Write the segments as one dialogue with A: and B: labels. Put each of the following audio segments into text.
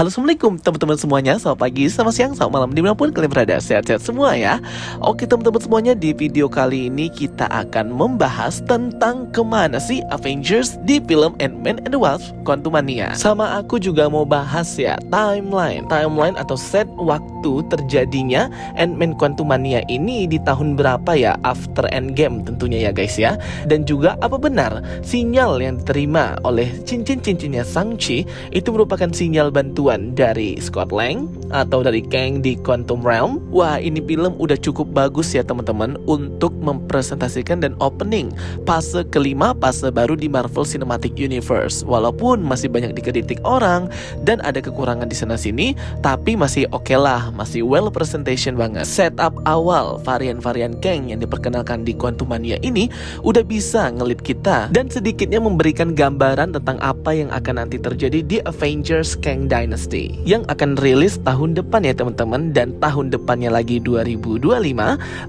A: Halo, assalamualaikum teman-teman semuanya. Selamat pagi, selamat siang, selamat malam, dimanapun kalian berada. Sehat-sehat semua ya. Oke teman-teman semuanya, di video kali ini kita akan membahas tentang kemana sih Avengers di film Ant-Man and the Wasp: Quantumania. Sama aku juga mau bahas ya timeline atau set waktu terjadinya Ant-Man Quantumania ini di tahun berapa ya after Endgame tentunya ya guys ya. Dan juga apa benar sinyal yang diterima oleh cincin-cincinnya Shang-Chi itu merupakan sinyal bantuan dari Scott Lang atau dari Kang di Quantum Realm. Wah, ini film udah cukup bagus ya teman-teman untuk mempresentasikan dan opening fase kelima, fase baru di Marvel Cinematic Universe. Walaupun masih banyak dikritik orang dan ada kekurangan di sana sini, tapi masih oke lah, masih well presentation banget. Setup awal varian-varian Kang yang diperkenalkan di Quantumania ini udah bisa ngelit kita dan sedikitnya memberikan gambaran tentang apa yang akan nanti terjadi di Avengers Kang Dynasty yang akan rilis tahun depan ya teman-teman. Dan tahun depannya lagi 2025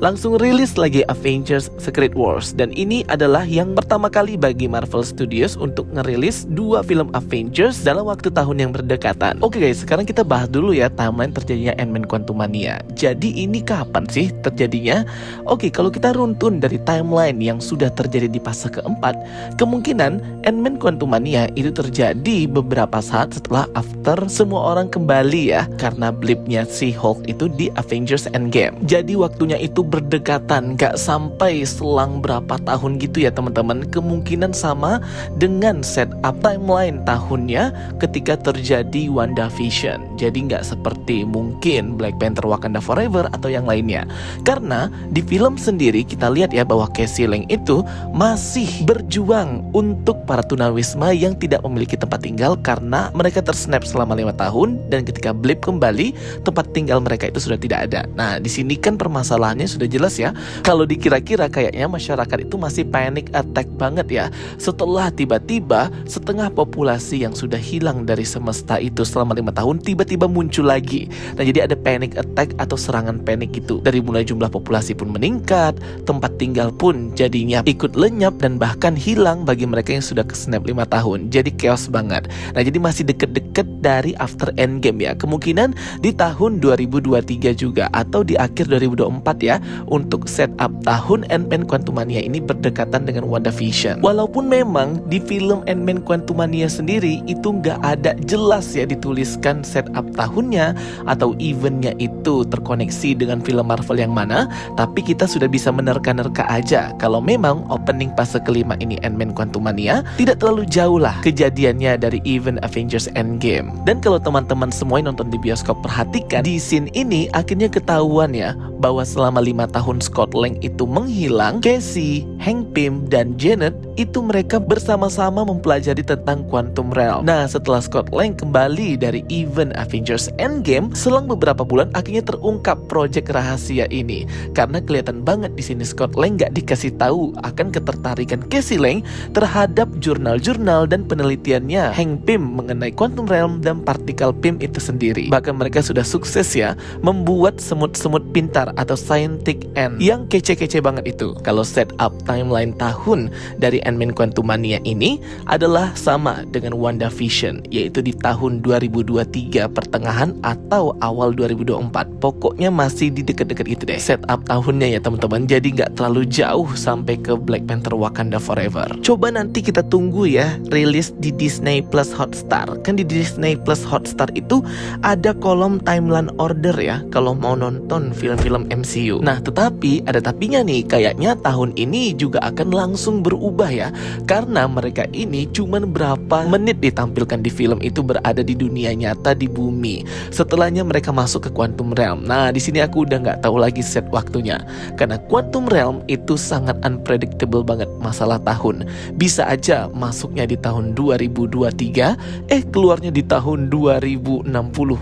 A: langsung rilis lagi Avengers Secret Wars. Dan ini adalah yang pertama kali bagi Marvel Studios untuk ngerilis dua film Avengers dalam waktu tahun yang berdekatan. Oke guys, sekarang kita bahas dulu ya timeline terjadinya Ant-Man Quantumania. Jadi ini kapan sih terjadinya? Oke, kalau kita runtun dari timeline yang sudah terjadi di fase keempat, kemungkinan Ant-Man Quantumania itu terjadi beberapa saat setelah after semua orang kembali ya, karena blipnya si Hulk itu di Avengers Endgame. Jadi waktunya itu berdekatan, gak sampai selang berapa tahun gitu ya teman-teman. Kemungkinan sama dengan setup timeline tahunnya ketika terjadi WandaVision. Jadi gak seperti mungkin Black Panther Wakanda Forever atau yang lainnya. Karena di film sendiri kita lihat ya bahwa Cassie Lang itu masih berjuang untuk para tunawisma yang tidak memiliki tempat tinggal karena mereka tersnap selama 5 tahun, dan ketika blip kembali tempat tinggal mereka itu sudah tidak ada. Nah di sini kan permasalahannya sudah jelas ya. Kalau dikira-kira kayaknya masyarakat itu masih panic attack banget ya setelah tiba-tiba setengah populasi yang sudah hilang dari semesta itu selama 5 tahun tiba-tiba muncul lagi. Nah jadi ada panic attack atau serangan panik gitu. Dari mulai jumlah populasi pun meningkat, tempat tinggal pun jadinya ikut lenyap dan bahkan hilang bagi mereka yang sudah kesnap 5 tahun. Jadi chaos banget. Nah jadi masih deket-deket dari after Endgame ya. Kemungkinan di tahun 2023 juga atau di akhir 2024 ya, untuk setup tahun Ant-Man Quantumania ini berdekatan dengan WandaVision. Walaupun memang di film Ant-Man Quantumania sendiri itu nggak ada jelas ya dituliskan setup tahunnya atau eventnya itu terkoneksi dengan film Marvel yang mana, tapi kita sudah bisa menerka-nerka aja kalau memang opening fase kelima ini Ant-Man Quantumania tidak terlalu jauh lah kejadiannya dari event Avengers Endgame. Dan kalau teman-teman semua yang nonton di bioskop perhatikan di scene ini akhirnya ketahuan ya bahwa selama 5 tahun Scott Lang itu menghilang, Cassie, Hank Pym, dan Janet itu mereka bersama-sama mempelajari tentang Quantum Realm. Nah setelah Scott Lang kembali dari event Avengers Endgame, selang beberapa bulan akhirnya terungkap proyek rahasia ini. Karena kelihatan banget di sini Scott Lang gak dikasih tahu akan ketertarikan Cassie Lang terhadap jurnal-jurnal dan penelitiannya Hank Pym mengenai Quantum Realm dan partikel Pym itu sendiri. Bahkan mereka sudah sukses ya membuat semut-semut pintar atau scientific ant yang kece-kece banget itu. Kalau setup timeline tahun dari Ant-Man Quantumania ini adalah sama dengan WandaVision, yaitu di tahun 2023 pertengahan atau awal 2024. Pokoknya masih di deket-deket itu deh setup tahunnya ya teman-teman. Jadi nggak terlalu jauh sampai ke Black Panther Wakanda Forever. Coba nanti kita tunggu ya rilis di Disney Plus Hotstar. Kan di Disney Plus Hotstar itu ada kolom timeline order ya kalau mau nonton film-film MCU. Nah tetapi ada tapinya nih, kayaknya tahun ini juga akan langsung berubah ya, karena mereka ini cuman berapa menit ditampilkan di film itu berada di dunia nyata di bumi. Setelahnya mereka masuk ke Quantum Realm. Nah di sini aku udah nggak tahu lagi set waktunya, karena Quantum Realm itu sangat unpredictable banget masalah tahun. Bisa aja masuknya di tahun 2023, keluarnya di tahun 2060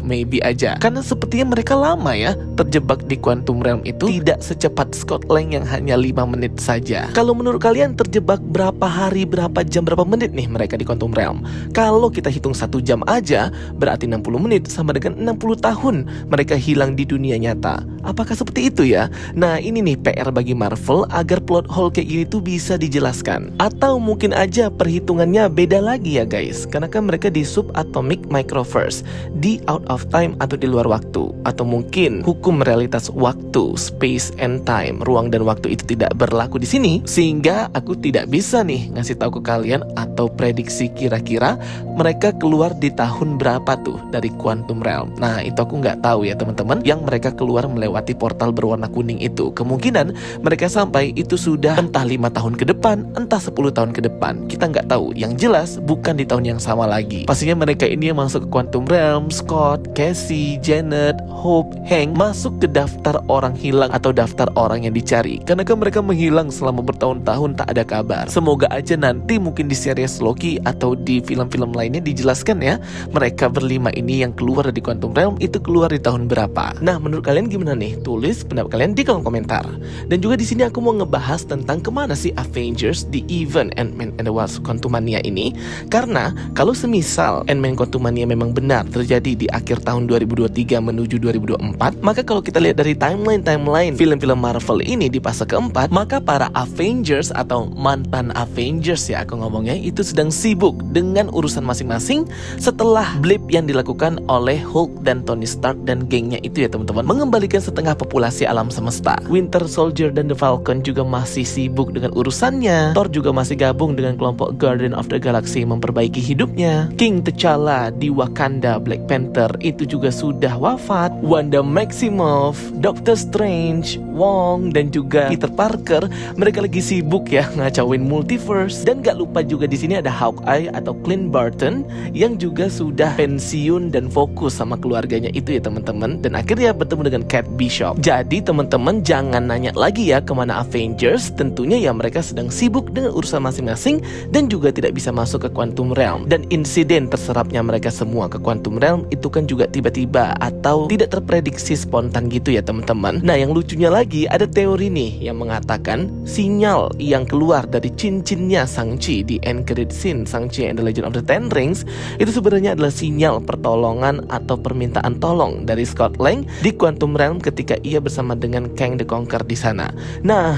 A: maybe aja. Karena sepertinya mereka lama ya terjebak di Quantum Realm itu, tidak secepat Scott Lang yang hanya 5 menit saja. Kalau menurut kalian terjebak berapa hari, berapa jam, berapa menit nih mereka di Quantum Realm? Kalau kita hitung 1 jam aja berarti 60 menit sama dengan 60 tahun mereka hilang di dunia nyata. Apakah seperti itu ya? Nah ini nih PR bagi Marvel agar plot hole kayak gini tuh bisa dijelaskan. Atau mungkin aja perhitungannya beda lagi ya guys, karena kan mereka di subatomic microverse, di out of time atau di luar waktu. Atau mungkin hukum realitas waktu, space and time, ruang dan waktu itu tidak berlaku di sini, sehingga aku tidak bisa nih ngasih tahu ke kalian atau prediksi kira-kira mereka keluar di tahun berapa tuh dari Quantum Realm. Nah itu aku nggak tahu ya teman-teman. Yang mereka keluar melewati portal berwarna kuning itu, kemungkinan mereka sampai itu sudah entah 5 tahun ke depan, entah 10 tahun ke depan. Kita nggak tahu. Yang jelas bukan di tahun yang sama lagi. Pastinya mereka ini yang masuk ke Quantum Realm, Scott, Cassie, Janet, Hope, Hank masuk ke daftar orang hilang atau daftar orang yang dicari. Karena kan mereka menghilang selama bertahun-tahun tak ada kabar. Semoga aja nanti mungkin di series Loki atau di film-film lainnya dijelaskan ya, mereka berlima ini yang keluar dari Quantum Realm itu keluar di tahun berapa. Nah menurut kalian gimana nih? Tulis pendapat kalian di kolom komentar. Dan juga di sini aku mau ngebahas tentang kemana sih Avengers di event Ant-Man and the Wasp Quantumania ini. Karena kalau semisal Ant-Man Quantumania memang benar terjadi di akhir tahun 2023 menuju 2024, maka kalau kita lihat dari timeline film-film Marvel ini di fase keempat, maka para Avengers atau mantan Avengers ya aku ngomongnya itu sedang sibuk dengan urusan masing-masing setelah blip yang dilakukan oleh Hulk dan Tony Stark dan gengnya itu ya teman-teman, mengembalikan setengah populasi alam semesta. Winter Soldier dan The Falcon juga masih sibuk dengan urusannya. Thor juga masih gabung dengan kelompok Guardian of the Galaxy memperbaiki hidupnya. King T'Challa di Wakanda Black Panther itu juga sudah wafat. Wanda Maximoff, Doctor Strange, Wong dan juga Peter Parker mereka lagi sibuk ya ngacauin multiverse. Dan gak lupa juga di sini ada Hawkeye atau Clint Barton yang juga sudah pensiun dan fokus sama keluarganya itu ya teman-teman, dan akhirnya bertemu dengan Kate Bishop. Jadi teman-teman jangan nanya lagi ya kemana Avengers, tentunya ya mereka sedang sibuk dengan urusan masing-masing dan juga tidak bisa masuk ke Quantum Realm. Dan insiden terserapnya mereka semua ke Quantum Realm itu kan juga tiba-tiba atau tidak terprediksi spontan gitu ya teman-teman. Nah yang lucunya lagi ada teori nih yang mengatakan sinyal yang keluar dari cincinnya Shang-Chi di end credit scene Shang-Chi and the Legend of the Ten Rings itu sebenarnya adalah sinyal pertolongan atau permintaan tolong dari Scott Lang di Quantum Realm ketika ia bersama dengan Kang the Conqueror di sana. Nah,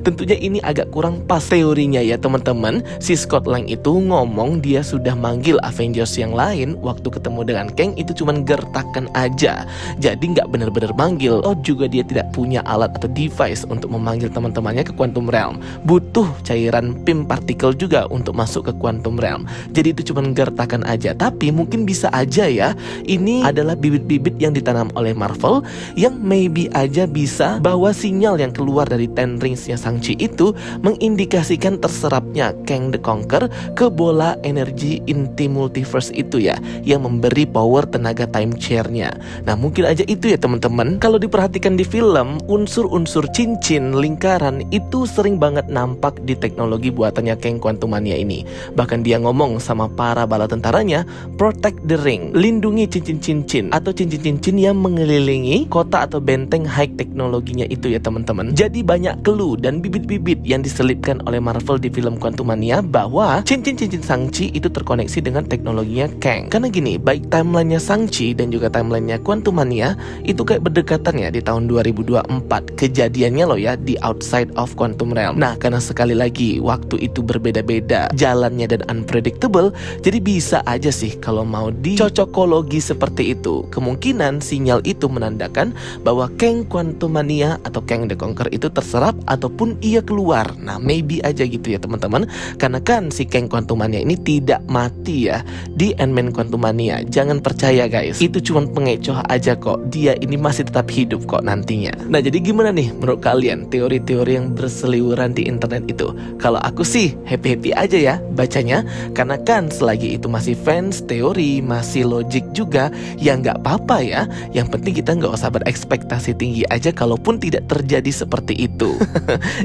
A: tentunya ini agak kurang pas teorinya ya teman-teman. Si Scott Lang itu ngomong dia sudah manggil Avengers yang lain waktu ketemu dengan Kang itu cuman gertakan aja. Jadi nggak benar-benar manggil. Oh juga dia tidak punya alat atau device untuk memanggil teman-temannya ke Quantum Realm. Butuh cairan PIM partikel juga untuk masuk ke Quantum Realm. Jadi itu cuman gertakan aja. Tapi mungkin bisa aja ya ini adalah bibit-bibit yang ditanam oleh Marvel yang maybe aja bisa bahwa sinyal yang keluar dari Ten Rings-nya Shang-Chi itu mengindikasikan terserapnya Kang the Conqueror ke bola energi inti multiverse itu ya, yang memberi power tenaga time chair-nya. Nah mungkin aja itu ya teman-teman. Kalau diperhatikan di film, unsur-unsur cincin lingkaran itu sering banget nampak di teknologi buatannya Kang Quantumania ini. Bahkan dia ngomong sama para bala tentaranya, protect the ring, lindungi cincin-cincin atau cincin-cincin yang mengelilingi kota atau benteng high teknologinya itu ya teman-teman. Jadi banyak clue dan bibit-bibit yang diselipkan oleh Marvel di film Quantumania bahwa cincin-cincin Shang-Chi itu terkoneksi dengan teknologinya Kang. Karena gini, baik timelinenya Shang-Chi dan juga timelinenya Quantumania itu kayak berdekatan ya di tahun 2024 kejadiannya loh ya di outside of Quantum Realm. Nah karena sekali lagi waktu itu berbeda-beda jalannya dan unpredictable, jadi bisa aja sih kalau mau dicocokologi seperti itu, kemungkinan sinyal itu menandakan bahwa Kang Quantumania atau Kang the Conqueror itu terserap ataupun ia keluar. Nah maybe aja gitu ya teman-teman, karena kan si Kang Quantumania ini tidak mati ya di Ant-Man Quantumania. Jangan percaya guys, itu cuma pengecoh aja kok, dia ini masih tetap hidup kok nantinya. Nah jadi gimana nih menurut kalian teori-teori yang berseliweran di internet itu? Kalau aku sih happy-happy aja ya bacanya, karena kan selagi itu masih fans teori, masih logik juga, ya nggak apa-apa ya. Yang penting kita nggak usah berekspektasi tinggi aja kalaupun tidak terjadi seperti itu.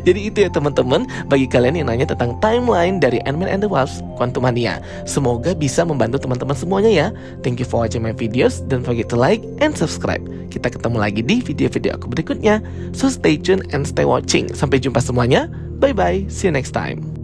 A: Jadi itu ya teman-teman, bagi kalian yang nanya tentang timeline dari Ant-Man and the Wasp Quantumania, semoga bisa membantu teman-teman semuanya ya. Thank you for watching my videos, don't forget to like and subscribe. Kita ketemu lagi di video-video aku berikutnya, so stay tuned and stay watching. Sampai jumpa semuanya, bye bye, see you next time.